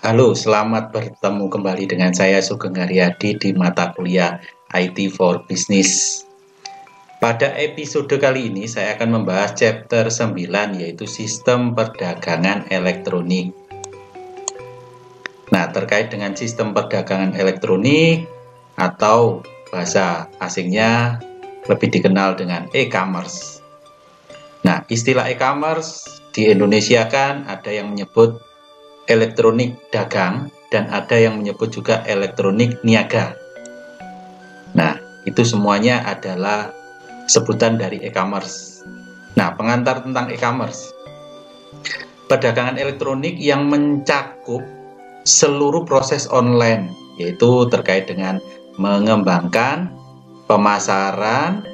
Halo, selamat bertemu kembali dengan saya Sugeng Haryadi di mata kuliah IT for Business. Pada episode kali ini saya akan membahas chapter 9 yaitu Sistem Perdagangan Elektronik. Nah, terkait dengan sistem perdagangan elektronik atau bahasa asingnya lebih dikenal dengan e-commerce. Nah, istilah e-commerce di Indonesia kan ada yang menyebut elektronik dagang dan ada yang menyebut juga elektronik niaga. Nah, itu semuanya adalah sebutan dari e-commerce. Nah, pengantar tentang e-commerce. Perdagangan elektronik yang mencakup seluruh proses online, yaitu terkait dengan mengembangkan, pemasaran,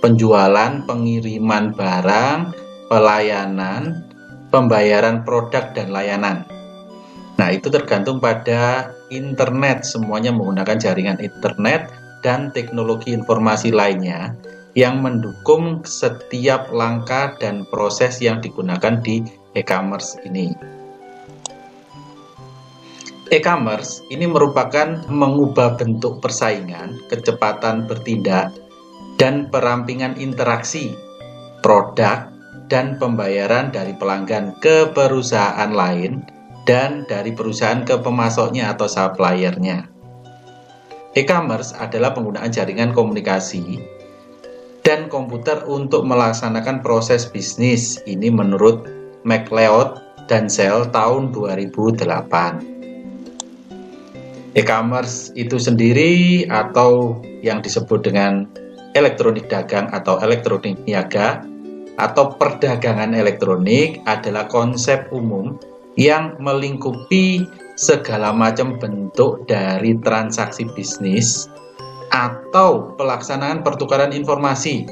penjualan, pengiriman barang, pelayanan, pembayaran produk dan layanan. Nah, itu tergantung pada internet, semuanya menggunakan jaringan internet dan teknologi informasi lainnya yang mendukung setiap langkah dan proses yang digunakan di e-commerce ini. E-commerce ini merupakan mengubah bentuk persaingan, kecepatan bertindak, dan perampingan interaksi produk dan pembayaran dari pelanggan ke perusahaan lain dan dari perusahaan ke pemasoknya atau suppliernya. E-commerce adalah penggunaan jaringan komunikasi dan komputer untuk melaksanakan proses bisnis. Ini menurut McLeod dan Zell tahun 2008. E-commerce itu sendiri atau yang disebut dengan elektronik dagang atau elektronik niaga atau perdagangan elektronik adalah konsep umum yang melingkupi segala macam bentuk dari transaksi bisnis atau pelaksanaan pertukaran informasi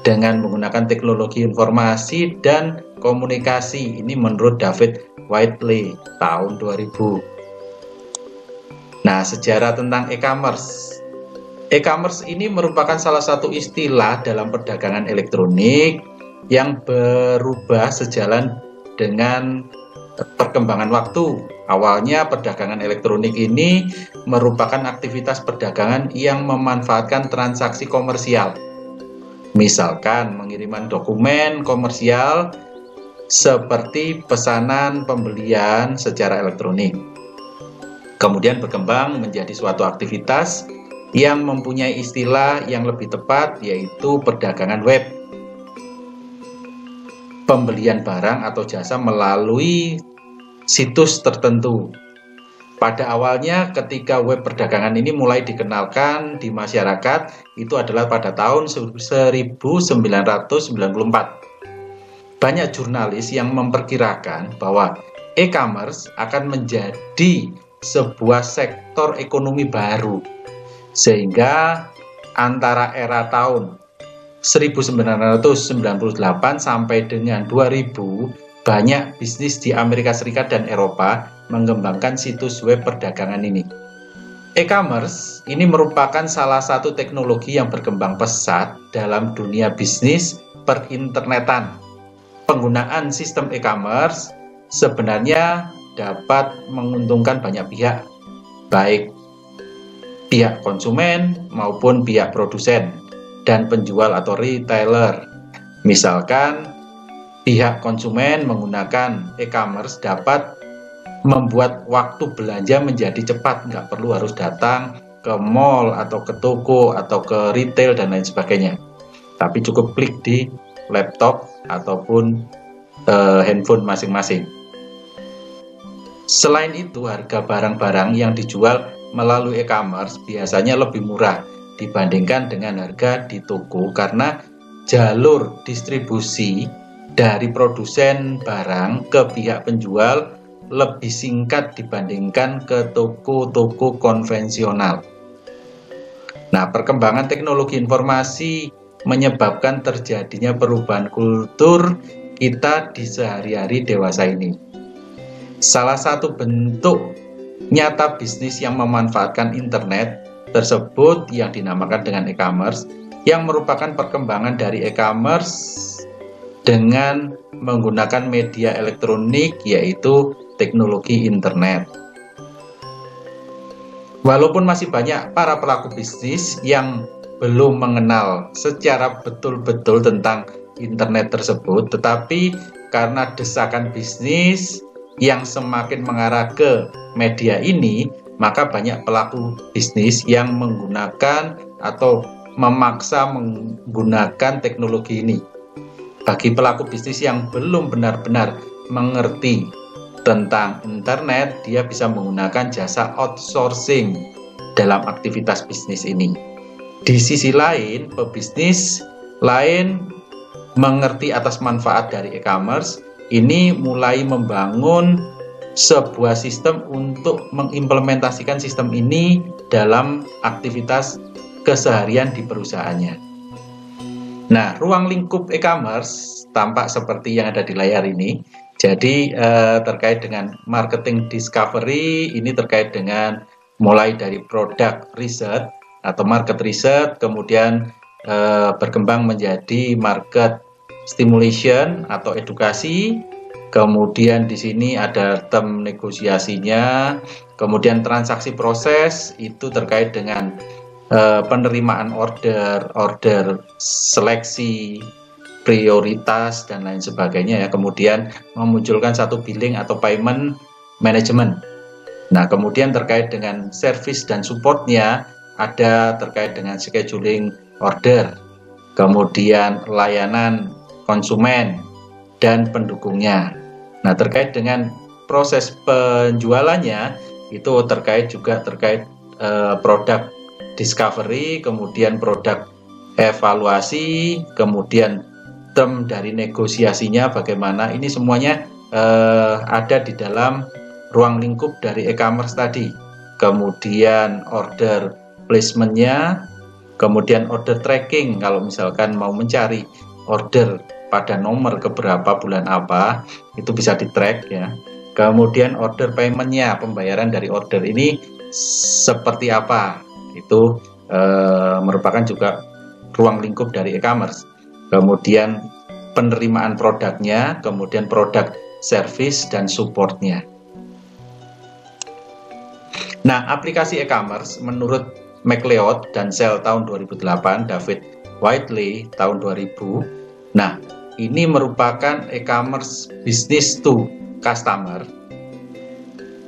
dengan menggunakan teknologi informasi dan komunikasi. Ini menurut David Whiteley tahun 2000. Nah, sejarah tentang e-commerce. E-commerce ini merupakan salah satu istilah dalam perdagangan elektronik yang berubah sejalan dengan perkembangan waktu. Awalnya perdagangan elektronik ini merupakan aktivitas perdagangan yang memanfaatkan transaksi komersial. Misalkan pengiriman dokumen komersial seperti pesanan pembelian secara elektronik. Kemudian berkembang menjadi suatu aktivitas yang mempunyai istilah yang lebih tepat yaitu perdagangan web. Pembelian barang atau jasa melalui situs tertentu. Pada awalnya ketika web perdagangan ini mulai dikenalkan di masyarakat itu adalah pada tahun 1994. Banyak jurnalis yang memperkirakan bahwa e-commerce akan menjadi sebuah sektor ekonomi baru. Sehingga antara era tahun 1998 sampai dengan 2000, banyak bisnis di Amerika Serikat dan Eropa mengembangkan situs web perdagangan ini. E-commerce ini merupakan salah satu teknologi yang berkembang pesat dalam dunia bisnis perinternetan. Penggunaan sistem e-commerce sebenarnya dapat menguntungkan banyak pihak, baik pihak konsumen maupun pihak produsen dan penjual atau retailer. Misalkan pihak konsumen menggunakan e-commerce dapat membuat waktu belanja menjadi cepat, nggak perlu harus datang ke mall atau ke toko atau ke retail dan lain sebagainya. Tapi cukup klik di laptop ataupun handphone masing-masing. Selain itu, harga barang-barang yang dijual melalui e-commerce biasanya lebih murah dibandingkan dengan harga di toko karena jalur distribusi dari produsen barang ke pihak penjual lebih singkat dibandingkan ke toko-toko konvensional. Nah, perkembangan teknologi informasi menyebabkan terjadinya perubahan kultur kita di sehari-hari dewasa ini. Salah satu bentuk nyata bisnis yang memanfaatkan internet tersebut yang dinamakan dengan e-commerce, yang merupakan perkembangan dari e-commerce dengan menggunakan media elektronik yaitu teknologi internet. Walaupun masih banyak para pelaku bisnis yang belum mengenal secara betul-betul tentang internet tersebut, tetapi karena desakan bisnis yang semakin mengarah ke media ini, maka banyak pelaku bisnis yang menggunakan atau memaksa menggunakan teknologi ini. Bagi pelaku bisnis yang belum benar-benar mengerti tentang internet, dia bisa menggunakan jasa outsourcing dalam aktivitas bisnis ini. Di sisi lain, pebisnis lain mengerti atas manfaat dari e-commerce, ini mulai membangun sebuah sistem untuk mengimplementasikan sistem ini dalam aktivitas keseharian di perusahaannya. Nah, ruang lingkup e-commerce tampak seperti yang ada di layar ini. Jadi terkait dengan marketing discovery, ini terkait dengan mulai dari product research atau market research, kemudian berkembang menjadi market stimulation atau edukasi, kemudian di sini ada term negosiasinya, kemudian transaksi proses itu terkait dengan penerimaan order seleksi, prioritas dan lain sebagainya ya. Kemudian memunculkan satu billing atau payment management. Nah, kemudian terkait dengan service dan supportnya ada terkait dengan scheduling order, kemudian layanan konsumen dan pendukungnya. Nah, terkait dengan proses penjualannya itu terkait produk discovery, kemudian produk evaluasi, kemudian term dari negosiasinya bagaimana, ini semuanya ada di dalam ruang lingkup dari e-commerce tadi. Kemudian order placement-nya, kemudian order tracking, kalau misalkan mau mencari order pada nomor keberapa bulan apa, itu bisa di-track ya. Kemudian order payment-nya, pembayaran dari order ini seperti apa, itu merupakan juga ruang lingkup dari e-commerce. Kemudian penerimaan produknya, kemudian produk service dan supportnya. Nah, aplikasi e-commerce menurut McLeod dan Sell tahun 2008, David Whiteley tahun 2000. Nah, ini merupakan e-commerce business to customer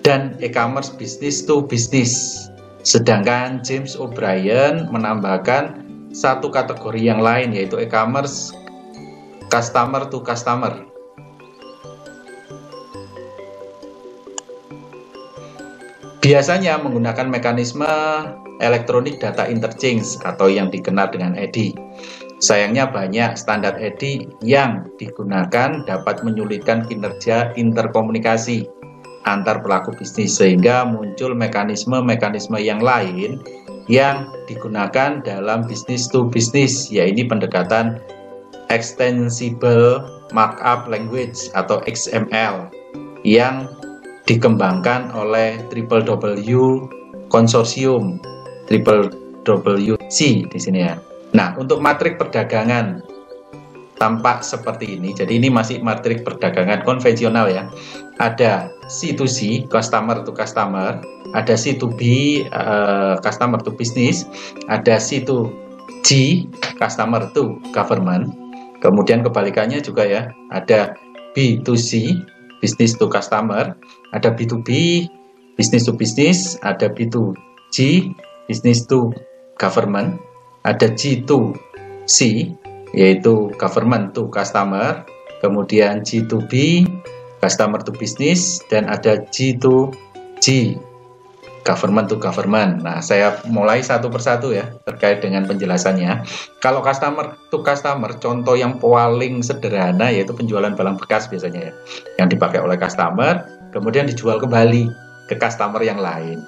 dan e-commerce business to business. Sedangkan James O'Brien menambahkan satu kategori yang lain, yaitu e-commerce customer to customer. Biasanya menggunakan mekanisme electronic data interchange atau yang dikenal dengan EDI. Sayangnya banyak standar EDI yang digunakan dapat menyulitkan kinerja interkomunikasi antar pelaku bisnis, sehingga muncul mekanisme-mekanisme yang lain yang digunakan dalam business to business, yaitu pendekatan Extensible Markup Language atau XML yang dikembangkan oleh WWW Konsorsium, WWC di sini ya. Nah, untuk matrik perdagangan tampak seperti ini. Jadi ini masih matrik perdagangan konvensional ya. Ada C2C, customer to customer, ada C2B, customer to business, ada C2G, customer to government. Kemudian kebalikannya juga ya, ada B2C, business to customer, ada B2B, business to business, ada B2G, business to government, ada G2C, yaitu government to customer, kemudian G2B, customer to business, dan ada G2G, government to government. Nah, saya mulai satu persatu ya terkait dengan penjelasannya. Kalau customer to customer, contoh yang paling sederhana yaitu penjualan barang bekas biasanya ya, yang dipakai oleh customer, kemudian dijual kembali ke customer yang lain.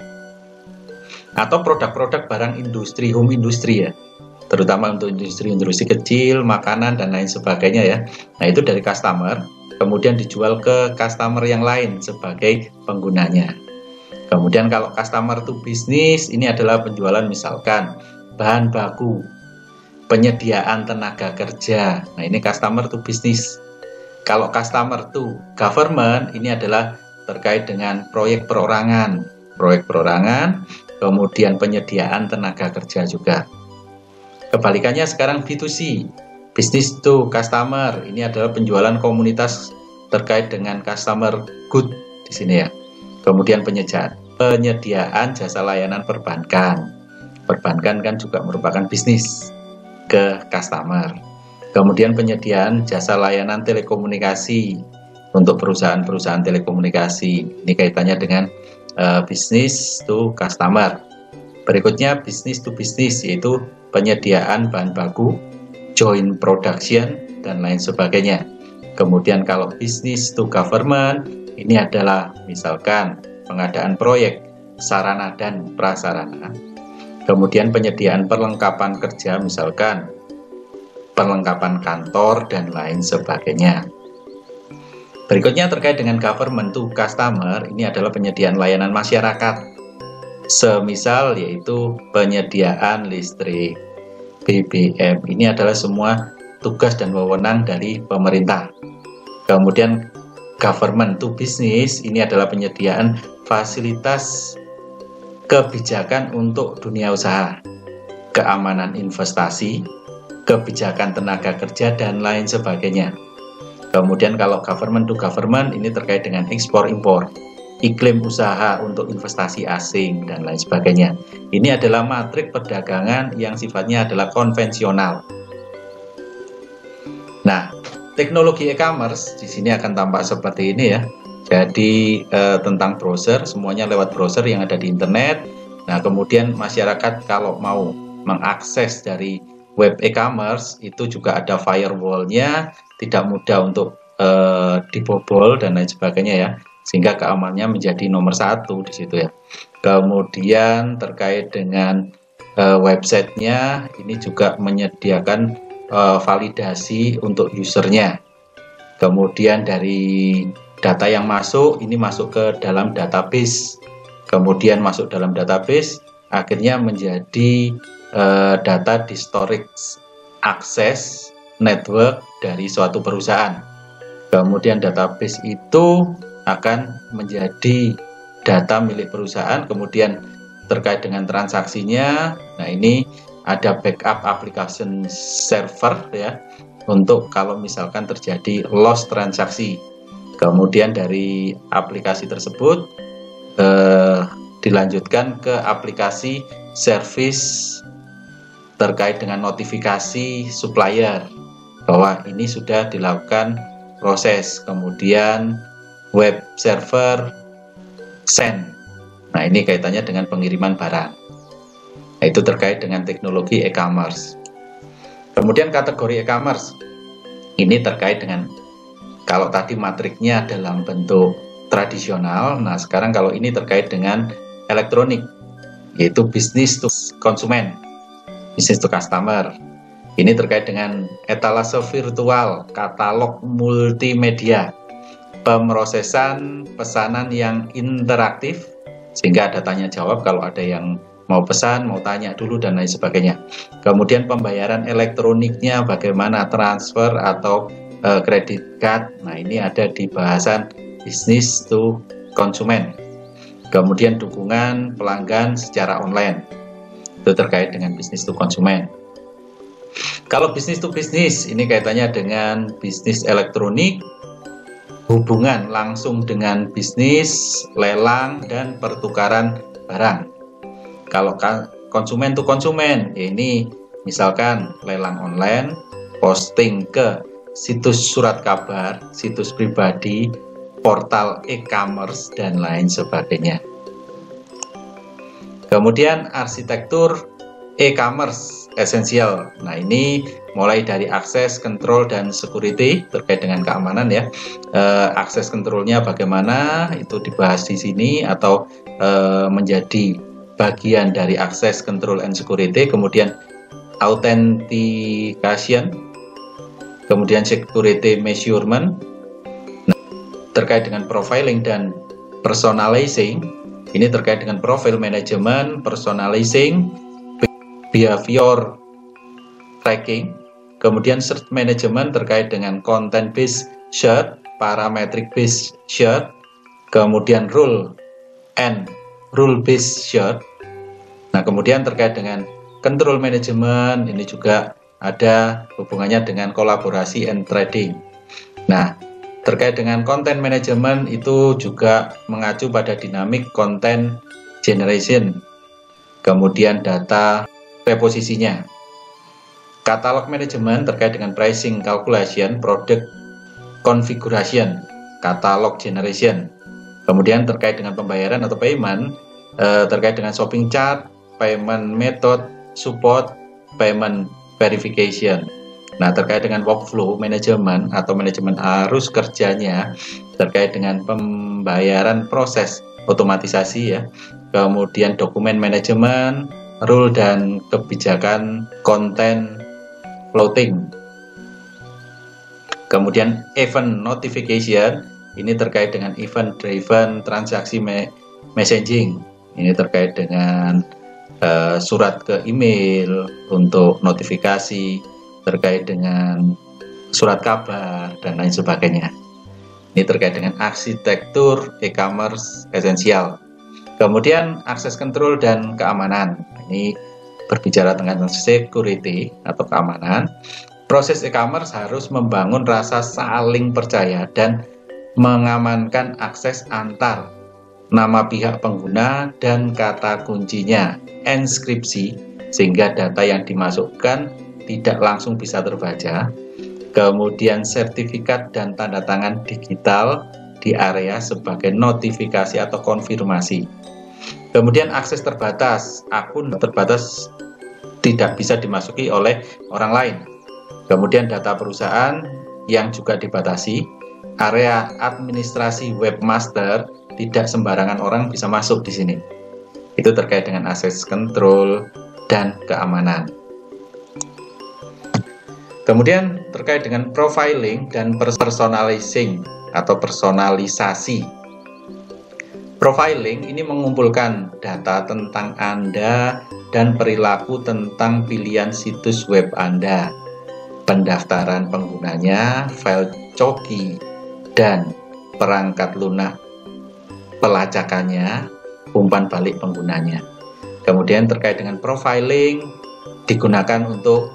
Atau produk-produk barang industri, home industry ya, terutama untuk industri-industri kecil, makanan, dan lain sebagainya ya. Nah, itu dari customer, kemudian dijual ke customer yang lain sebagai penggunanya. Kemudian kalau customer to business, ini adalah penjualan misalkan bahan baku, penyediaan tenaga kerja. Nah, ini customer to business. Kalau customer to government, ini adalah terkait dengan proyek perorangan. Proyek perorangan, kemudian penyediaan tenaga kerja juga. Kebalikannya sekarang B2C, business to customer, ini adalah penjualan komunitas terkait dengan customer good di sini ya. Kemudian penyediaan jasa layanan perbankan. Perbankan kan juga merupakan bisnis ke customer. Kemudian penyediaan jasa layanan telekomunikasi untuk perusahaan-perusahaan telekomunikasi. Ini kaitannya dengan business to customer. Berikutnya business to business, yaitu penyediaan bahan baku, joint production, dan lain sebagainya. Kemudian kalau business to government, ini adalah misalkan pengadaan proyek, sarana dan prasarana. Kemudian penyediaan perlengkapan kerja, misalkan perlengkapan kantor dan lain sebagainya. Berikutnya terkait dengan government to customer, ini adalah penyediaan layanan masyarakat. Semisal yaitu penyediaan listrik, BBM, ini adalah semua tugas dan wewenang dari pemerintah. Kemudian government to business, ini adalah penyediaan fasilitas kebijakan untuk dunia usaha, keamanan investasi, kebijakan tenaga kerja, dan lain sebagainya. Kemudian kalau government to government, ini terkait dengan ekspor-impor, iklim usaha untuk investasi asing, dan lain sebagainya. Ini adalah matrik perdagangan yang sifatnya adalah konvensional. Nah, teknologi e-commerce di sini akan tampak seperti ini ya. Jadi tentang browser, semuanya lewat browser yang ada di internet. Nah, kemudian masyarakat kalau mau mengakses dari web e-commerce itu juga ada firewall-nya, tidak mudah untuk dibobol dan lain sebagainya ya, sehingga keamanannya menjadi nomor satu di situ ya. Kemudian terkait dengan websitenya, ini juga menyediakan validasi untuk usernya. Kemudian dari data yang masuk, ini masuk ke dalam database. Kemudian masuk dalam database, akhirnya menjadi data di storage access network dari suatu perusahaan. Kemudian database itu akan menjadi data milik perusahaan. Kemudian terkait dengan transaksinya, nah ini ada backup application server ya, untuk kalau misalkan terjadi loss transaksi. Kemudian dari aplikasi tersebut dilanjutkan ke aplikasi service terkait dengan notifikasi supplier bahwa ini sudah dilakukan proses. Kemudian web server send. Nah, ini kaitannya dengan pengiriman barang. Nah, itu terkait dengan teknologi e-commerce. Kemudian kategori e-commerce ini terkait dengan, kalau tadi matriknya dalam bentuk tradisional, nah sekarang kalau ini terkait dengan elektronik, yaitu business to konsumen, business to customer. Ini terkait dengan etalase virtual, katalog multimedia, pemrosesan pesanan yang interaktif, sehingga ada tanya jawab kalau ada yang mau pesan, mau tanya dulu, dan lain sebagainya. Kemudian pembayaran elektroniknya bagaimana, transfer atau kredit card. Nah, ini ada di bahasan business to konsumen. Kemudian dukungan pelanggan secara online, itu terkait dengan business to konsumen. Kalau business to business, ini kaitannya dengan bisnis elektronik, hubungan langsung dengan bisnis, lelang, dan pertukaran barang. Kalau konsumen to konsumen, ya ini misalkan lelang online, posting ke situs surat kabar, situs pribadi, portal e-commerce, dan lain sebagainya. Kemudian arsitektur e-commerce esensial. Nah, ini mulai dari akses, control, dan security terkait dengan keamanan ya. Akses controlnya bagaimana, itu dibahas di sini atau menjadi bagian dari akses, control, and security. Kemudian authentication, kemudian security measurement. Nah, terkait dengan profiling dan personalizing, ini terkait dengan profile management, personalizing, behavior tracking, kemudian search management terkait dengan content based search, parametric based search, kemudian rule based search, Nah, kemudian terkait dengan control management, ini juga ada hubungannya dengan kolaborasi and trading. Nah, terkait dengan content management itu juga mengacu pada dynamic content generation, kemudian data reposisinya. Katalog management terkait dengan pricing calculation, product configuration, katalog generation. Kemudian terkait dengan pembayaran atau payment, terkait dengan shopping chart, payment method, support, payment verification. Nah, terkait dengan workflow management atau manajemen arus kerjanya, terkait dengan pembayaran proses otomatisasi ya, kemudian dokumen manajemen, rule dan kebijakan content floating. Kemudian event notification, ini terkait dengan event driven transaksi messaging. Ini terkait dengan surat ke email untuk notifikasi, terkait dengan surat kabar dan lain sebagainya. Ini terkait dengan arsitektur e-commerce esensial. Kemudian akses control dan keamanan. Ini berbicara tentang security atau keamanan. Proses e-commerce harus membangun rasa saling percaya dan mengamankan akses antar nama pihak pengguna dan kata kuncinya, enskripsi, sehingga data yang dimasukkan tidak langsung bisa terbaca. Kemudian sertifikat dan tanda tangan digital di area sebagai notifikasi atau konfirmasi. Kemudian akses terbatas, akun terbatas tidak bisa dimasuki oleh orang lain. Kemudian data perusahaan yang juga dibatasi, area administrasi webmaster tidak sembarangan orang bisa masuk di sini. Itu terkait dengan access control dan keamanan. Kemudian terkait dengan profiling dan personalizing atau personalisasi. Profiling ini mengumpulkan data tentang Anda dan perilaku tentang pilihan situs web Anda, pendaftaran penggunanya, file coki, dan perangkat lunak pelacakannya, umpan balik penggunanya. Kemudian terkait dengan profiling digunakan untuk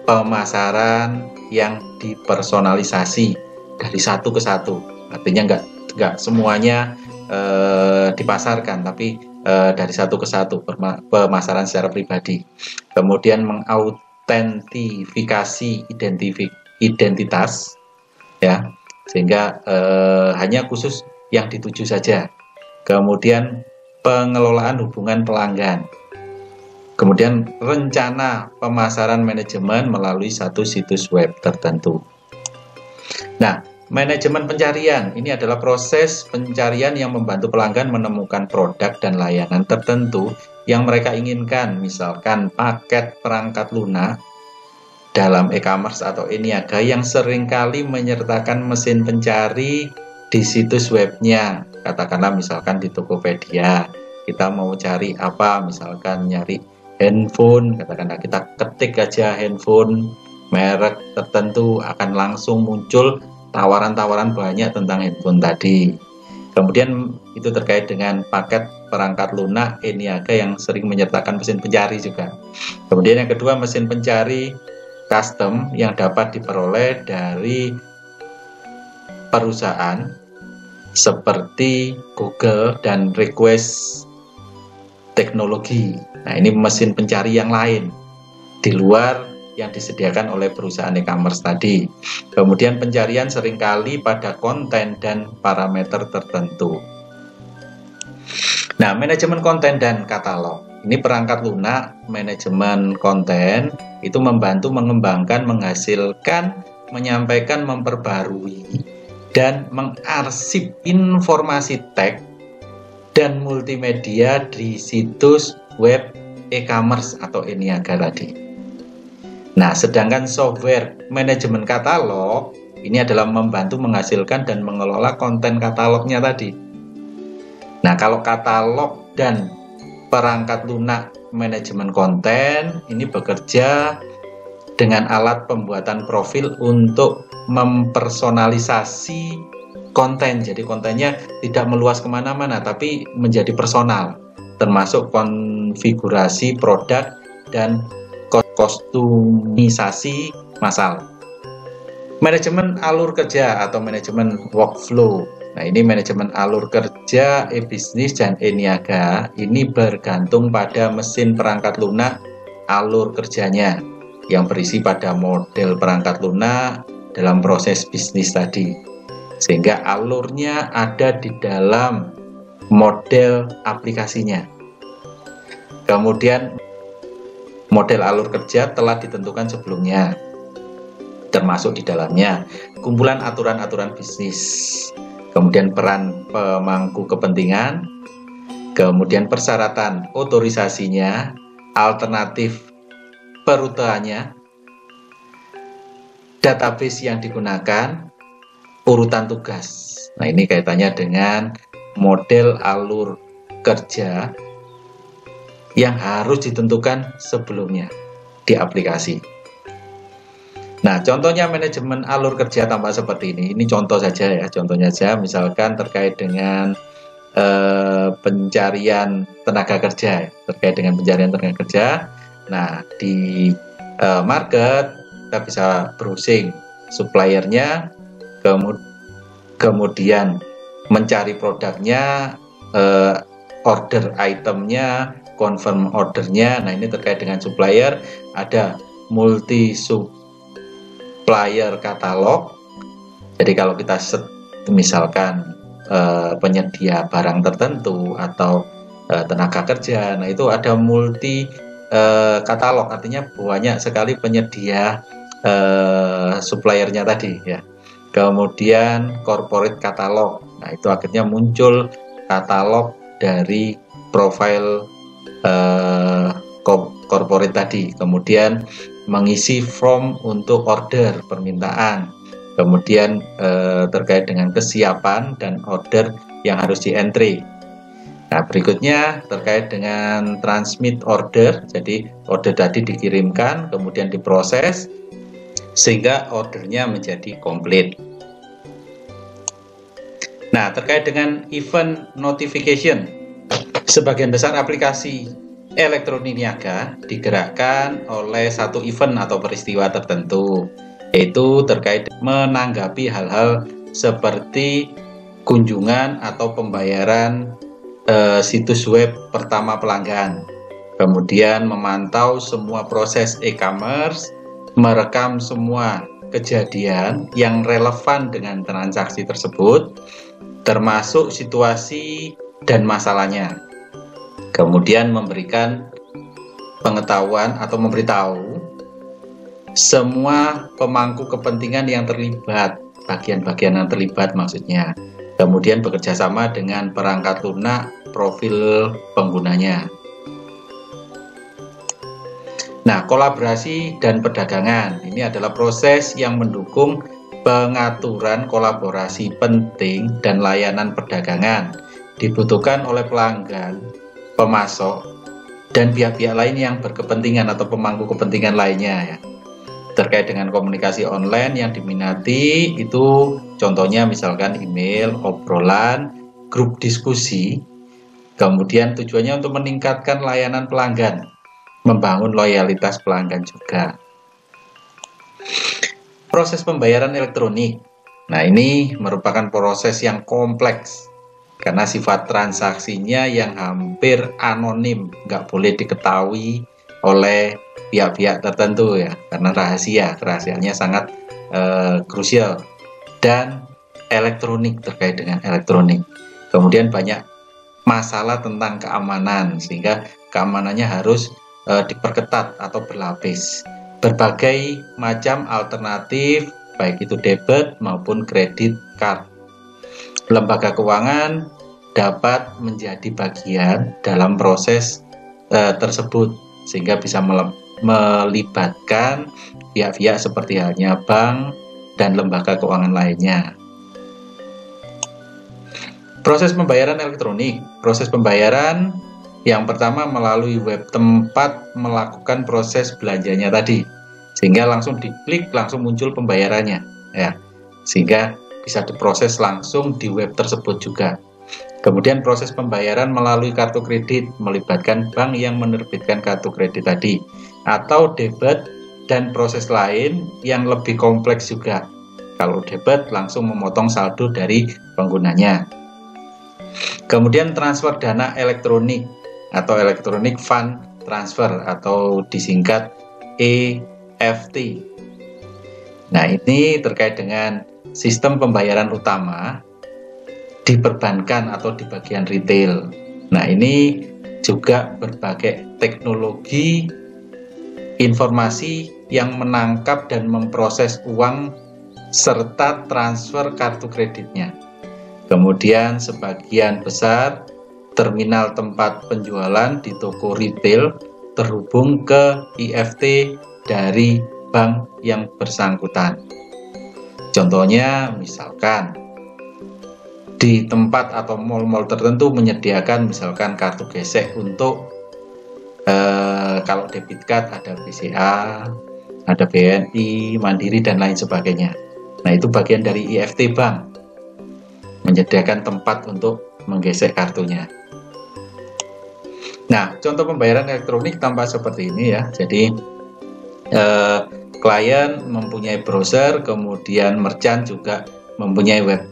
pemasaran yang dipersonalisasi dari satu ke satu. Artinya nggak semuanya dipasarkan, tapi dari satu ke satu pemasaran secara pribadi. Kemudian mengautentifikasi identitas, ya, sehingga hanya khusus yang dituju saja. Kemudian pengelolaan hubungan pelanggan. Kemudian rencana pemasaran manajemen melalui satu situs web tertentu. Nah, manajemen pencarian ini adalah proses pencarian yang membantu pelanggan menemukan produk dan layanan tertentu yang mereka inginkan, misalkan paket perangkat lunak dalam e-commerce atau e-niaga yang seringkali menyertakan mesin pencari di situs webnya. Katakanlah misalkan di Tokopedia, kita mau cari apa, misalkan nyari handphone, katakanlah kita ketik aja handphone merek tertentu, akan langsung muncul tawaran-tawaran banyak tentang handphone tadi. Kemudian itu terkait dengan paket perangkat lunak e-niaga yang sering menyertakan mesin pencari juga. Kemudian yang kedua, mesin pencari custom yang dapat diperoleh dari perusahaan seperti Google dan Request Teknologi. Nah, ini mesin pencari yang lain di luar yang disediakan oleh perusahaan e-commerce tadi. Kemudian pencarian seringkali pada konten dan parameter tertentu. Nah, manajemen konten dan katalog. Ini perangkat lunak manajemen konten itu membantu mengembangkan, menghasilkan, menyampaikan, memperbarui, dan mengarsip informasi teks dan multimedia di situs web e-commerce atau e-niaga tadi. Nah, sedangkan software manajemen katalog ini adalah membantu menghasilkan dan mengelola konten katalognya tadi. Nah, kalau katalog dan perangkat lunak manajemen konten ini bekerja dengan alat pembuatan profil untuk mempersonalisasi konten. Jadi kontennya tidak meluas kemana-mana, tapi menjadi personal. termasuk konfigurasi produk dan kostumisasi massal. Manajemen alur kerja atau manajemen workflow. Nah, ini manajemen alur kerja e-bisnis dan e-niaga ini bergantung pada mesin perangkat lunak alur kerjanya yang berisi pada model perangkat lunak dalam proses bisnis tadi, sehingga alurnya ada di dalam model aplikasinya. Kemudian model alur kerja telah ditentukan sebelumnya, termasuk di dalamnya kumpulan aturan-aturan bisnis, kemudian peran pemangku kepentingan, kemudian persyaratan otorisasinya, alternatif perutannya, database yang digunakan, urutan tugas. Nah, ini kaitannya dengan model alur kerja yang harus ditentukan sebelumnya di aplikasi. Nah, contohnya manajemen alur kerja tampak seperti ini. Ini contoh saja ya, contohnya saja. Misalkan terkait dengan pencarian tenaga kerja, terkait dengan pencarian tenaga kerja. Nah, di market kita bisa browsing suppliernya, kemudian mencari produknya, order itemnya, confirm ordernya. Nah, ini terkait dengan supplier, ada multi supplier katalog. Jadi kalau kita misalkan penyedia barang tertentu atau tenaga kerja, nah itu ada multi katalog, artinya banyak sekali penyedia suppliernya tadi ya. Kemudian corporate katalog, nah itu akhirnya muncul katalog dari profil corporate tadi. Kemudian mengisi form untuk order permintaan, kemudian terkait dengan kesiapan dan order yang harus di entry. Nah, berikutnya terkait dengan transmit order, jadi order tadi dikirimkan kemudian diproses sehingga ordernya menjadi komplit. Nah, terkait dengan event notification, sebagian besar aplikasi elektronik niaga digerakkan oleh satu event atau peristiwa tertentu, yaitu terkait menanggapi hal-hal seperti kunjungan atau pembayaran situs web pertama pelanggan, kemudian memantau semua proses e-commerce, merekam semua kejadian yang relevan dengan transaksi tersebut, termasuk situasi dan masalahnya. Kemudian memberikan pengetahuan atau memberitahu semua pemangku kepentingan yang terlibat, bagian-bagian yang terlibat maksudnya. Kemudian bekerja sama dengan perangkat lunak profil penggunanya. Nah, kolaborasi dan perdagangan ini adalah proses yang mendukung pengaturan kolaborasi penting dan layanan perdagangan dibutuhkan oleh pelanggan, pemasok, dan pihak-pihak lain yang berkepentingan atau pemangku kepentingan lainnya ya. Terkait dengan komunikasi online yang diminati itu contohnya misalkan email, obrolan, grup diskusi. Kemudian tujuannya untuk meningkatkan layanan pelanggan, membangun loyalitas pelanggan juga. Proses pembayaran elektronik. Nah, ini merupakan proses yang kompleks karena sifat transaksinya yang hampir anonim, nggak boleh diketahui oleh pihak-pihak tertentu ya, karena rahasianya sangat krusial, dan elektronik, terkait dengan elektronik. Kemudian banyak masalah tentang keamanan sehingga keamanannya harus diperketat atau berlapis. Berbagai macam alternatif baik itu debit maupun kredit card. Lembaga keuangan dapat menjadi bagian dalam proses tersebut sehingga bisa melibatkan pihak-pihak seperti halnya bank dan lembaga keuangan lainnya. Proses pembayaran elektronik. Proses pembayaran yang pertama melalui web tempat melakukan proses belanjanya tadi, sehingga langsung diklik langsung muncul pembayarannya ya, sehingga bisa diproses langsung di web tersebut juga. Kemudian proses pembayaran melalui kartu kredit melibatkan bank yang menerbitkan kartu kredit tadi, atau debit dan proses lain yang lebih kompleks juga. Kalau debit langsung memotong saldo dari penggunanya. Kemudian transfer dana elektronik atau electronic fund transfer atau disingkat EFT. Nah, ini terkait dengan sistem pembayaran utama di perbankan atau di bagian retail. Nah, ini juga berbagai teknologi informasi yang menangkap dan memproses uang serta transfer kartu kreditnya. Kemudian sebagian besar terminal tempat penjualan di toko retail terhubung ke EFT dari bank yang bersangkutan. Contohnya misalkan di tempat atau mal-mal tertentu menyediakan misalkan kartu gesek untuk kalau debit card ada BCA, ada BNI, Mandiri dan lain sebagainya. Nah, itu bagian dari EFT Bank, menyediakan tempat untuk menggesek kartunya. Nah, contoh pembayaran elektronik tampak seperti ini ya. Jadi klien mempunyai browser, kemudian merchant juga mempunyai web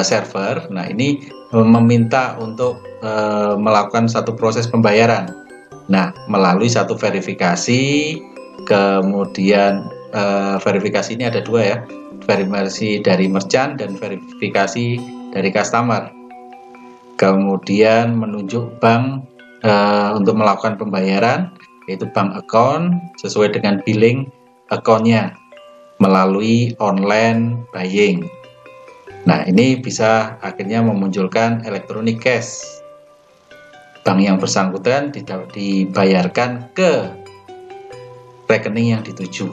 server. Nah, ini meminta untuk melakukan satu proses pembayaran. Nah, melalui satu verifikasi, kemudian verifikasi ini ada dua ya, verifikasi dari merchant dan verifikasi dari customer. Kemudian menunjuk bank untuk melakukan pembayaran, yaitu bank account sesuai dengan billing account-nya melalui online buying. Nah, ini bisa akhirnya memunculkan electronic cash. Bank yang bersangkutan dibayarkan ke rekening yang dituju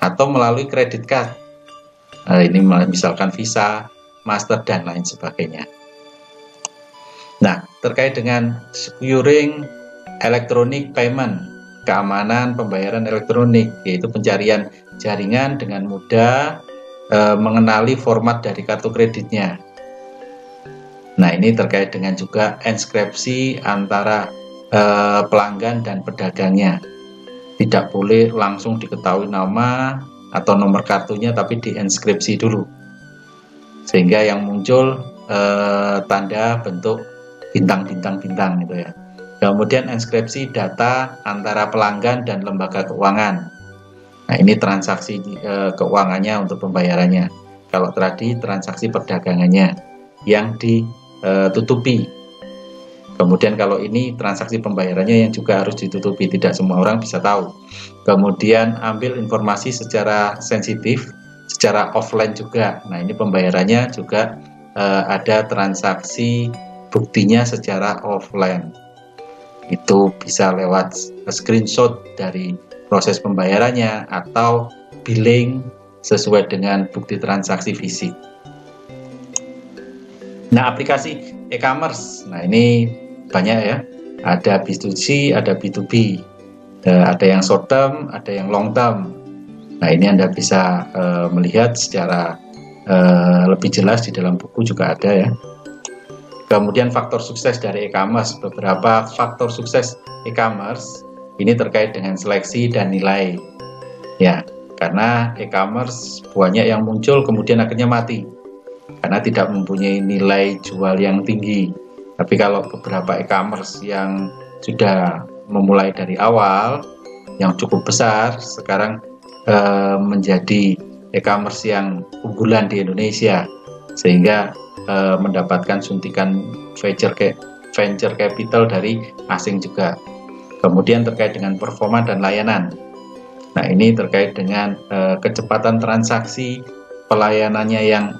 atau melalui credit card. Ini misalkan Visa, Master dan lain sebagainya. Nah, terkait dengan securing electronic payment, keamanan pembayaran elektronik, yaitu pencarian jaringan dengan mudah mengenali format dari kartu kreditnya. Nah, ini terkait dengan juga enskripsi antara pelanggan dan pedagangnya. Tidak boleh langsung diketahui nama atau nomor kartunya, tapi dienskripsi dulu. Sehingga yang muncul tanda bentuk bintang-bintang-bintang gitu ya. Kemudian enskripsi data antara pelanggan dan lembaga keuangan. Nah, ini transaksi keuangannya untuk pembayarannya. Kalau tadi transaksi perdagangannya yang ditutupi. Kemudian kalau ini transaksi pembayarannya yang juga harus ditutupi, tidak semua orang bisa tahu. Kemudian ambil informasi secara sensitif, secara offline juga. Nah, ini pembayarannya juga ada transaksi buktinya secara offline. Itu bisa lewat screenshot dari proses pembayarannya atau billing sesuai dengan bukti transaksi fisik. Nah, aplikasi e-commerce, nah ini banyak ya, ada B2C, ada B2B, ada yang short term, ada yang long term. Nah, ini Anda bisa melihat secara lebih jelas di dalam buku juga ada ya. Kemudian faktor sukses dari e-commerce, beberapa faktor sukses e-commerce ini terkait dengan seleksi dan nilai. Ya, karena e-commerce banyak yang muncul kemudian akhirnya mati karena tidak mempunyai nilai jual yang tinggi. Tapi kalau beberapa e-commerce yang sudah memulai dari awal, yang cukup besar, sekarang menjadi e-commerce yang unggulan di Indonesia, sehingga mendapatkan suntikan venture capital dari asing juga. Kemudian terkait dengan performa dan layanan. Nah, ini terkait dengan kecepatan transaksi, pelayanannya yang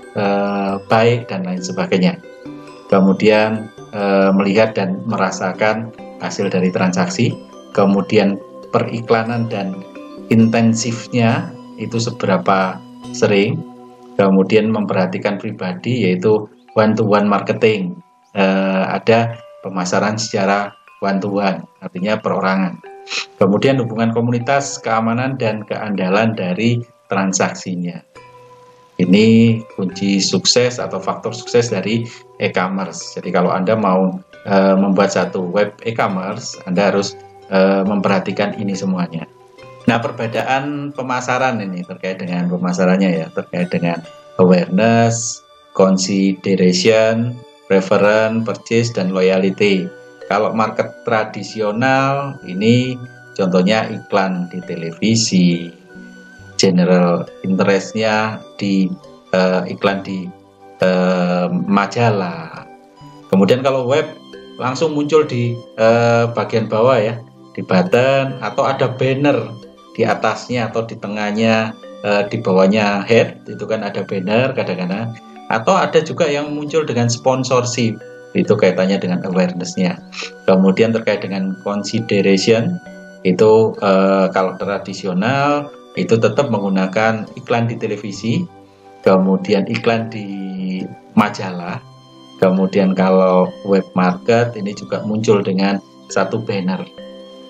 baik dan lain sebagainya. Kemudian melihat dan merasakan hasil dari transaksi. Kemudian periklanan dan intensifnya itu seberapa sering. Kemudian memperhatikan pribadi, yaitu one-to-one marketing. Ada pemasaran secara one-to-one, artinya perorangan. Kemudian hubungan komunitas, keamanan dan keandalan dari transaksinya. Ini kunci sukses atau faktor sukses dari e-commerce. Jadi kalau Anda mau membuat satu web e-commerce, Anda harus memperhatikan ini semuanya. Nah, perbedaan pemasaran ini terkait dengan pemasarannya ya, terkait dengan awareness, consideration, preference, purchase, dan loyalty. Kalau market tradisional ini contohnya iklan di televisi, general interest-nya di iklan di majalah. Kemudian kalau web langsung muncul di bagian bawah ya, di button atau ada banner di atasnya atau di tengahnya, di bawahnya head itu kan ada banner kadang-kadang, atau ada juga yang muncul dengan sponsorship, itu kaitannya dengan awareness-nya. Kemudian terkait dengan consideration itu kalau tradisional itu tetap menggunakan iklan di televisi, kemudian iklan di majalah, kemudian kalau web market ini juga muncul dengan satu banner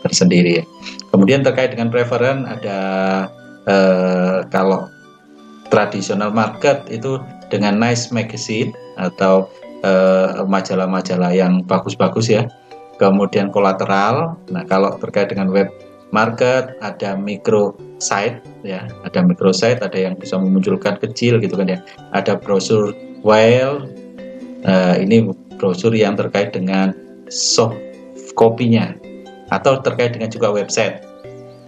tersendiri. Kemudian terkait dengan preference ada kalau tradisional market itu dengan nice magazine atau majalah-majalah yang bagus-bagus ya. Kemudian kolateral. Nah, kalau terkait dengan web market ada micro site ya, ada microsite, ada yang bisa memunculkan kecil gitu kan ya. Ada brosur whale. Ini brosur yang terkait dengan soft copy-nya atau terkait dengan juga website.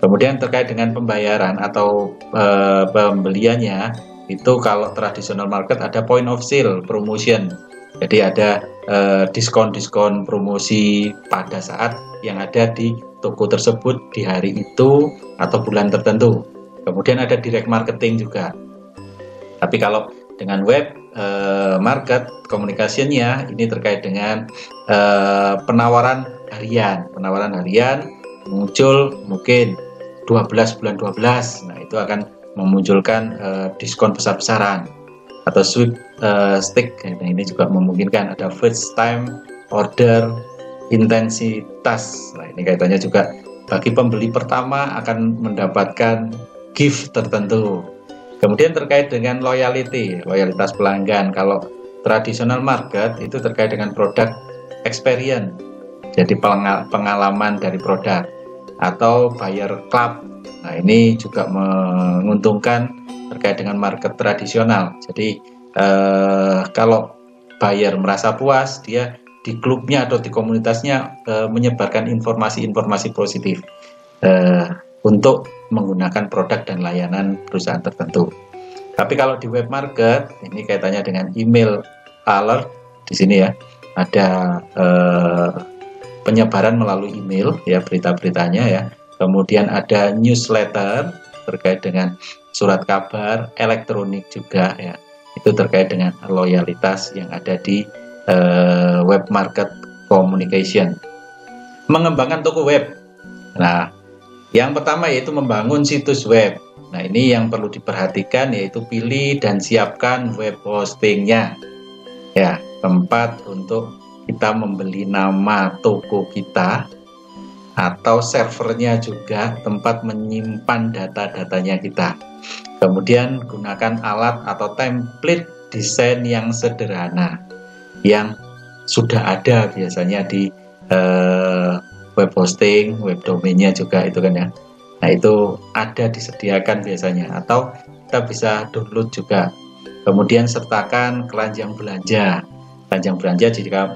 Kemudian terkait dengan pembayaran atau pembeliannya itu kalau tradisional market ada point of sale promotion. Jadi ada diskon-diskon promosi pada saat yang ada di toko tersebut di hari itu atau bulan tertentu. Kemudian ada direct marketing juga. Tapi kalau dengan web market communication-nya ini terkait dengan penawaran harian. Penawaran harian muncul mungkin 12 bulan 12. Nah, itu akan memunculkan diskon besar-besaran atau sweep stick. Nah, ini juga memungkinkan ada first time order intensitas. Nah, ini kaitannya juga bagi pembeli pertama akan mendapatkan gift tertentu. Kemudian terkait dengan loyalty, loyalitas pelanggan. Kalau tradisional market itu terkait dengan produk experience, jadi pengalaman dari produk atau buyer club. Nah, ini juga menguntungkan terkait dengan market tradisional. Jadi kalau buyer merasa puas, dia di klubnya atau di komunitasnya menyebarkan informasi-informasi positif untuk menggunakan produk dan layanan perusahaan tertentu. Tapi kalau di web market ini kaitannya dengan email alert, di sini ya ada penyebaran melalui email ya, berita-beritanya ya. Kemudian ada newsletter terkait dengan surat kabar elektronik juga ya. Itu terkait dengan loyalitas yang ada di web market communication. Mengembangkan toko web. Nah, yang pertama yaitu membangun situs web. Nah, ini yang perlu diperhatikan yaitu pilih dan siapkan web hostingnya. Ya, tempat untuk kita membeli nama toko kita atau servernya juga tempat menyimpan data-datanya kita. Kemudian gunakan alat atau template desain yang sederhana yang sudah ada biasanya di web hosting, web domainnya juga itu kan ya. Nah, itu ada disediakan biasanya atau kita bisa download juga. Kemudian sertakan keranjang belanja. Keranjang belanja jika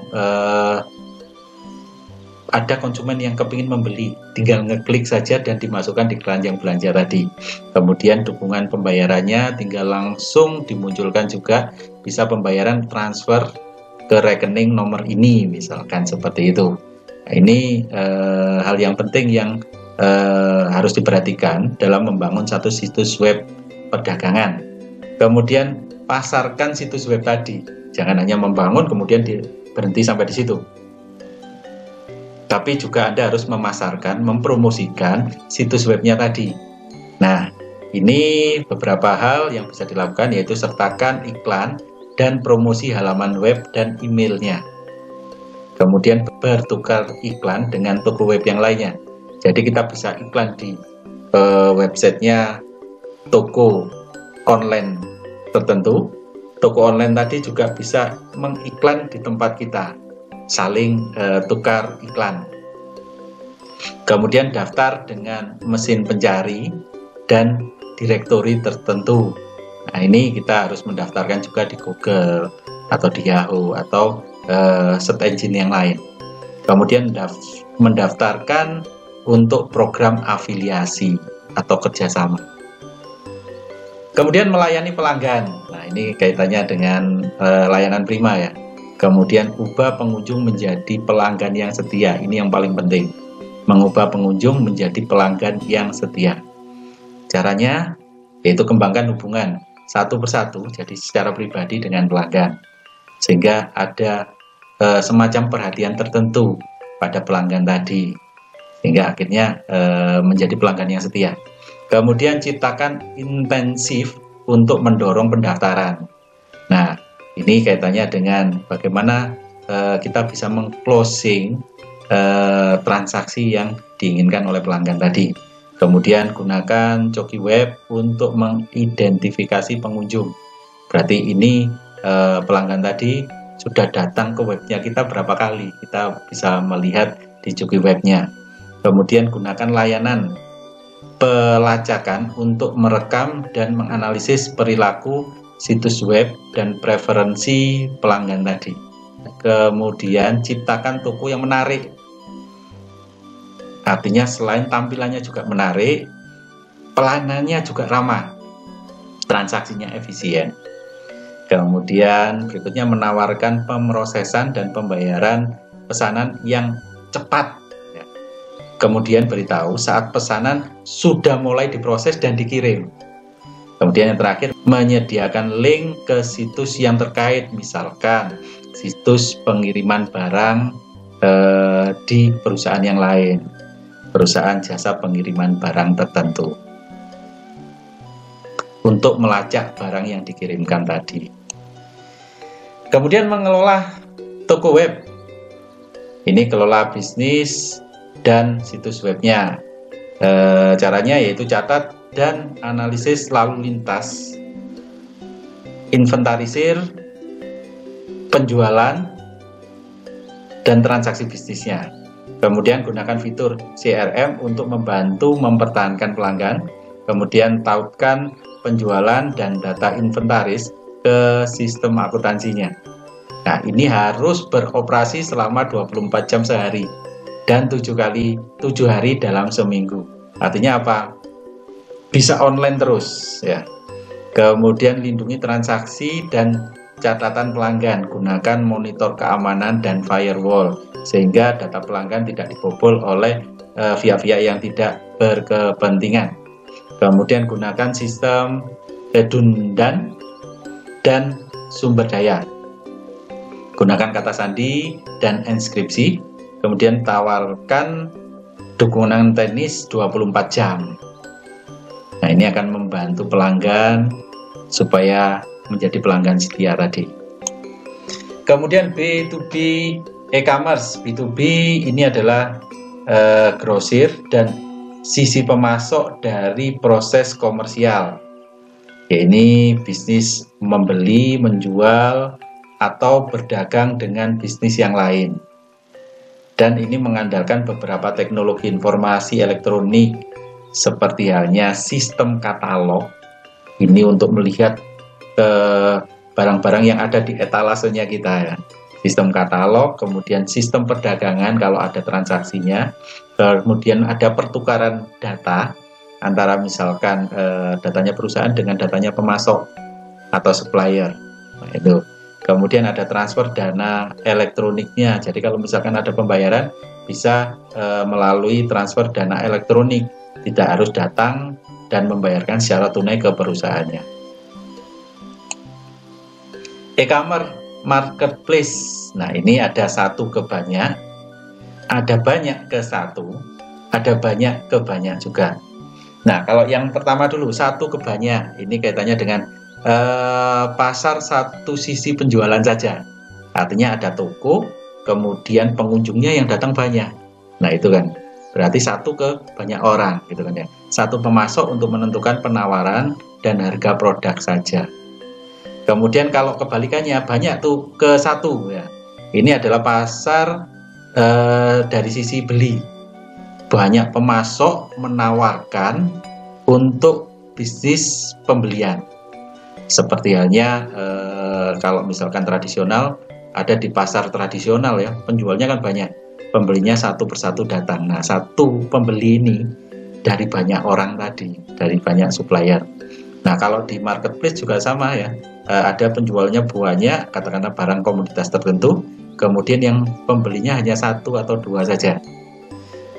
ada konsumen yang kepingin membeli, tinggal ngeklik saja dan dimasukkan di keranjang belanja tadi. Kemudian dukungan pembayarannya tinggal langsung dimunculkan juga, bisa pembayaran transfer ke rekening nomor ini misalkan seperti itu. Nah, ini hal yang penting yang harus diperhatikan dalam membangun satu situs web perdagangan. Kemudian pasarkan situs web tadi, jangan hanya membangun kemudian berhenti sampai di situ. Tapi juga Anda harus memasarkan, mempromosikan situs webnya tadi. Nah, ini beberapa hal yang bisa dilakukan yaitu sertakan iklan dan promosi halaman web dan emailnya. Kemudian bertukar iklan dengan toko web yang lainnya. Jadi kita bisa iklan di websitenya toko online tertentu. Toko online tadi juga bisa mengiklan di tempat kita, saling tukar iklan. Kemudian daftar dengan mesin pencari dan direktori tertentu. Nah, ini kita harus mendaftarkan juga di Google atau di Yahoo atau search engine yang lain. Kemudian mendaftarkan untuk program afiliasi atau kerjasama. Kemudian melayani pelanggan. Nah, ini kaitannya dengan layanan prima ya. Kemudian ubah pengunjung menjadi pelanggan yang setia. Ini yang paling penting. Mengubah pengunjung menjadi pelanggan yang setia. Caranya yaitu kembangkan hubungan satu persatu, jadi secara pribadi dengan pelanggan. Sehingga ada semacam perhatian tertentu pada pelanggan tadi. Sehingga akhirnya menjadi pelanggan yang setia. Kemudian ciptakan intensif untuk mendorong pendaftaran. Nah, ini kaitannya dengan bagaimana kita bisa meng-closing transaksi yang diinginkan oleh pelanggan tadi. Kemudian gunakan Coki Web untuk mengidentifikasi pengunjung. Berarti ini pelanggan tadi sudah datang ke webnya kita berapa kali. Kita bisa melihat di Coki Webnya. Kemudian gunakan layanan pelacakan untuk merekam dan menganalisis perilaku situs web dan preferensi pelanggan tadi. Kemudian ciptakan toko yang menarik. Artinya selain tampilannya juga menarik, pelayanannya juga ramah, transaksinya efisien. Kemudian berikutnya menawarkan pemrosesan dan pembayaran pesanan yang cepat. Kemudian beritahu saat pesanan sudah mulai diproses dan dikirim. Kemudian yang terakhir, menyediakan link ke situs yang terkait, misalkan situs pengiriman barang di perusahaan yang lain, perusahaan jasa pengiriman barang tertentu, untuk melacak barang yang dikirimkan tadi. Kemudian mengelola toko web. Ini kelola bisnis dan situs webnya. Caranya yaitu catat dan analisis lalu lintas, inventarisir penjualan dan transaksi bisnisnya. Kemudian gunakan fitur CRM untuk membantu mempertahankan pelanggan. Kemudian tautkan penjualan dan data inventaris ke sistem akuntansinya. Nah, ini harus beroperasi selama 24 jam sehari dan 7 hari dalam seminggu. Artinya apa? Bisa online terus ya. Kemudian lindungi transaksi dan catatan pelanggan, gunakan monitor keamanan dan firewall sehingga data pelanggan tidak dibobol oleh pihak-pihak yang tidak berkepentingan. Kemudian gunakan sistem redundan dan sumber daya. Gunakan kata sandi dan inskripsi. Kemudian tawarkan dukungan teknis 24 jam. Nah, ini akan membantu pelanggan supaya menjadi pelanggan setia tadi. Kemudian B2B e-commerce. B2B ini adalah grosir dan sisi pemasok dari proses komersial. Ya, ini bisnis membeli, menjual, atau berdagang dengan bisnis yang lain. Dan ini mengandalkan beberapa teknologi informasi elektronik seperti halnya sistem katalog. Ini untuk melihat barang-barang yang ada di etalasenya kita ya. Sistem katalog, kemudian sistem perdagangan kalau ada transaksinya, kemudian ada pertukaran data antara misalkan datanya perusahaan dengan datanya pemasok atau supplier. Nah, itu. Kemudian ada transfer dana elektroniknya. Jadi kalau misalkan ada pembayaran bisa melalui transfer dana elektronik, tidak harus datang dan membayarkan secara tunai ke perusahaannya. E-commerce marketplace. Nah, ini ada satu ke banyak, ada banyak ke satu, ada banyak ke banyak juga. Nah, kalau yang pertama dulu, satu ke banyak, ini kaitannya dengan pasar satu sisi penjualan saja. Artinya ada toko, kemudian pengunjungnya yang datang banyak. Nah, itu kan berarti satu ke banyak orang gitu kan ya. Satu pemasok untuk menentukan penawaran dan harga produk saja. Kemudian kalau kebalikannya banyak tuh ke satu ya. Ini adalah pasar dari sisi beli. Banyak pemasok menawarkan untuk bisnis pembelian. Seperti halnya kalau misalkan tradisional ada di pasar tradisional ya, penjualnya kan banyak, pembelinya satu persatu datang. Nah, satu pembeli ini dari banyak orang tadi, dari banyak supplier. Nah, kalau di marketplace juga sama ya, ada penjualnya banyak, katakanlah barang komoditas tertentu, kemudian yang pembelinya hanya satu atau dua saja.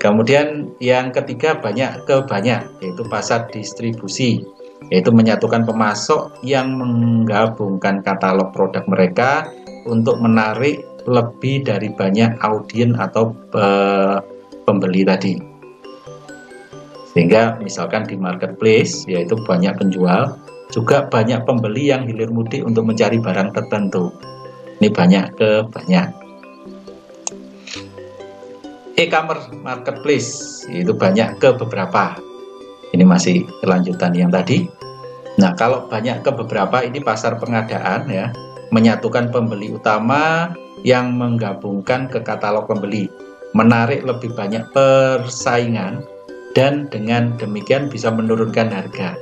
Kemudian yang ketiga banyak ke banyak, yaitu pasar distribusi, yaitu menyatukan pemasok yang menggabungkan katalog produk mereka untuk menarik lebih dari banyak audiens atau pembeli tadi. Sehingga misalkan di marketplace, yaitu banyak penjual, juga banyak pembeli yang hilir mudik untuk mencari barang tertentu. Ini banyak ke banyak. E-commerce marketplace, itu banyak ke beberapa. Ini masih kelanjutan yang tadi. Nah, kalau banyak ke beberapa, ini pasar pengadaan ya, menyatukan pembeli utama yang menggabungkan ke katalog pembeli, menarik lebih banyak persaingan, dan dengan demikian bisa menurunkan harga.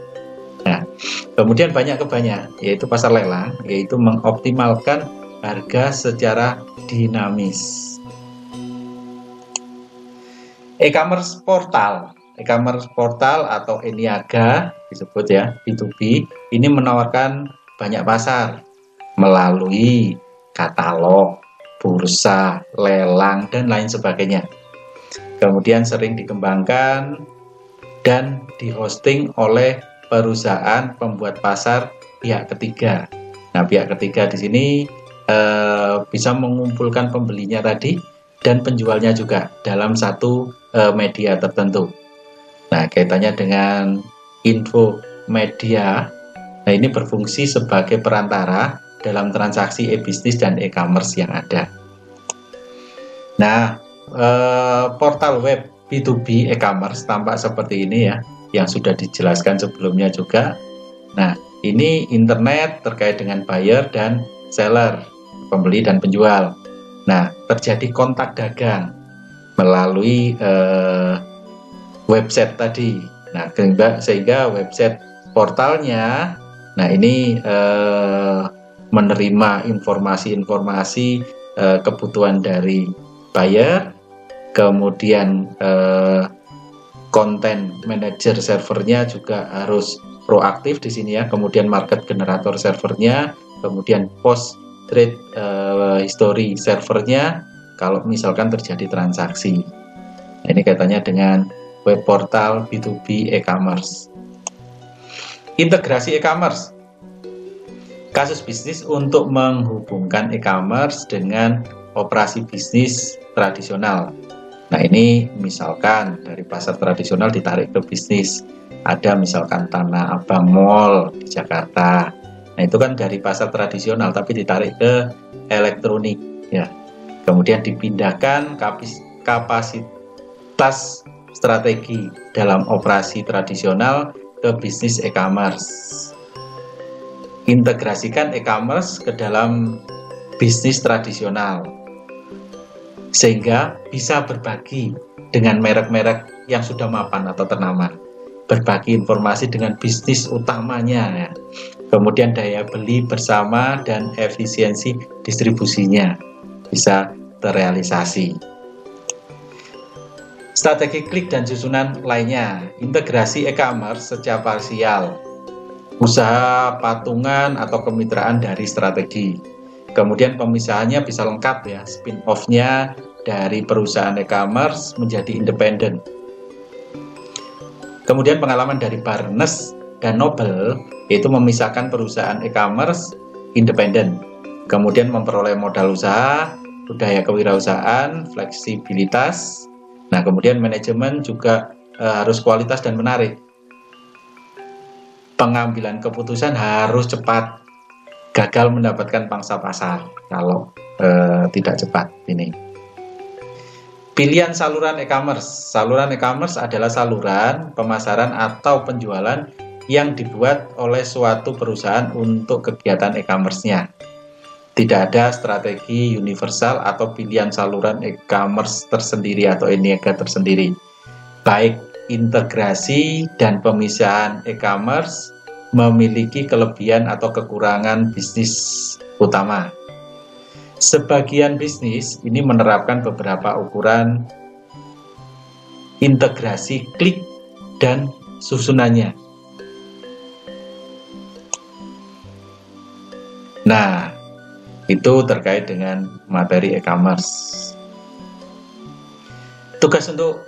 Nah, kemudian banyak ke banyak, yaitu pasar lelang, yaitu mengoptimalkan harga secara dinamis. E-commerce portal, e-commerce portal atau e-niaga disebut ya, B2B, ini menawarkan banyak pasar melalui katalog, bursa, lelang, dan lain sebagainya. Kemudian sering dikembangkan dan dihosting oleh perusahaan pembuat pasar pihak ketiga. Nah, pihak ketiga di sini bisa mengumpulkan pembelinya tadi dan penjualnya juga dalam satu media tertentu. Nah, kaitannya dengan info media, nah ini berfungsi sebagai perantara dalam transaksi e-bisnis dan e-commerce yang ada. Nah, portal web B2B e-commerce tampak seperti ini ya, yang sudah dijelaskan sebelumnya juga. Nah, ini internet terkait dengan buyer dan seller, pembeli dan penjual. Nah, terjadi kontak dagang melalui website tadi. Nah, sehingga website portalnya, nah ini menerima informasi-informasi kebutuhan dari buyer, kemudian konten manager servernya juga harus proaktif di sini ya, kemudian market generator servernya, kemudian post trade history servernya kalau misalkan terjadi transaksi. Nah, ini kaitannya dengan web portal B2B e-commerce. Integrasi e-commerce, kasus bisnis untuk menghubungkan e-commerce dengan operasi bisnis tradisional. Nah, ini misalkan dari pasar tradisional ditarik ke bisnis. Ada misalkan Tanah Abang Mall di Jakarta. Nah, itu kan dari pasar tradisional tapi ditarik ke elektronik ya. Kemudian dipindahkan kapasitas strategi dalam operasi tradisional ke bisnis e-commerce. Integrasikan e-commerce ke dalam bisnis tradisional sehingga bisa berbagi dengan merek-merek yang sudah mapan atau ternama, berbagi informasi dengan bisnis utamanya ya. Kemudian daya beli bersama dan efisiensi distribusinya bisa terrealisasi. Strategi klik dan susunan lainnya, integrasi e-commerce secara parsial, usaha patungan atau kemitraan dari strategi. Kemudian pemisahannya bisa lengkap ya, spin-off-nya dari perusahaan e-commerce menjadi independen. Kemudian pengalaman dari Barnes dan Noble yaitu memisahkan perusahaan e-commerce independen. Kemudian memperoleh modal usaha, budaya kewirausahaan, fleksibilitas. Nah, kemudian manajemen juga harus kualitas dan menarik. Pengambilan keputusan harus cepat. Gagal mendapatkan pangsa pasar kalau tidak cepat ini. Pilihan saluran e-commerce. Saluran e-commerce adalah saluran pemasaran atau penjualan yang dibuat oleh suatu perusahaan untuk kegiatan e-commerce-nya. Tidak ada strategi universal atau pilihan saluran e-commerce tersendiri atau e-niaga tersendiri. Baik integrasi dan pemisahan e-commerce memiliki kelebihan atau kekurangan bisnis utama. Sebagian bisnis ini menerapkan beberapa ukuran integrasi klik dan susunannya. Nah, itu terkait dengan materi e-commerce. Tugas untuk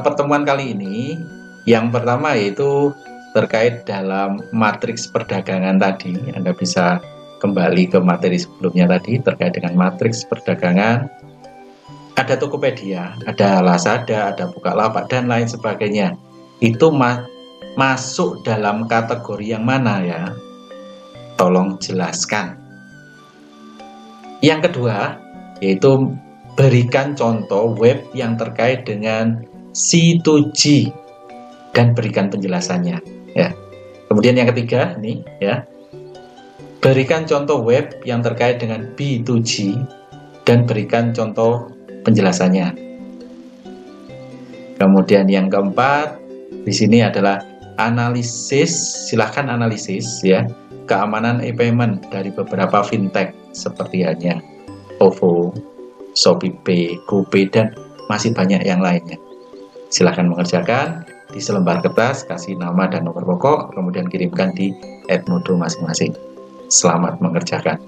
pertemuan kali ini, yang pertama yaitu terkait dalam matriks perdagangan tadi. Anda bisa kembali ke materi sebelumnya tadi terkait dengan matriks perdagangan. Ada Tokopedia, ada Lazada, ada Bukalapak, dan lain sebagainya. Itu masuk dalam kategori yang mana ya? Tolong jelaskan. Yang kedua, yaitu berikan contoh web yang terkait dengan C2G dan berikan penjelasannya. Ya. Kemudian yang ketiga, nih ya, berikan contoh web yang terkait dengan B2G dan berikan contoh penjelasannya. Kemudian yang keempat, di sini adalah analisis, silahkan analisis ya, keamanan e-payment dari beberapa fintech seperti hanya OVO, ShopeePay, GoPay, dan masih banyak yang lainnya. Silahkan mengerjakan di selembar kertas, kasih nama dan nomor pokok, kemudian kirimkan di @modo masing-masing. Selamat mengerjakan.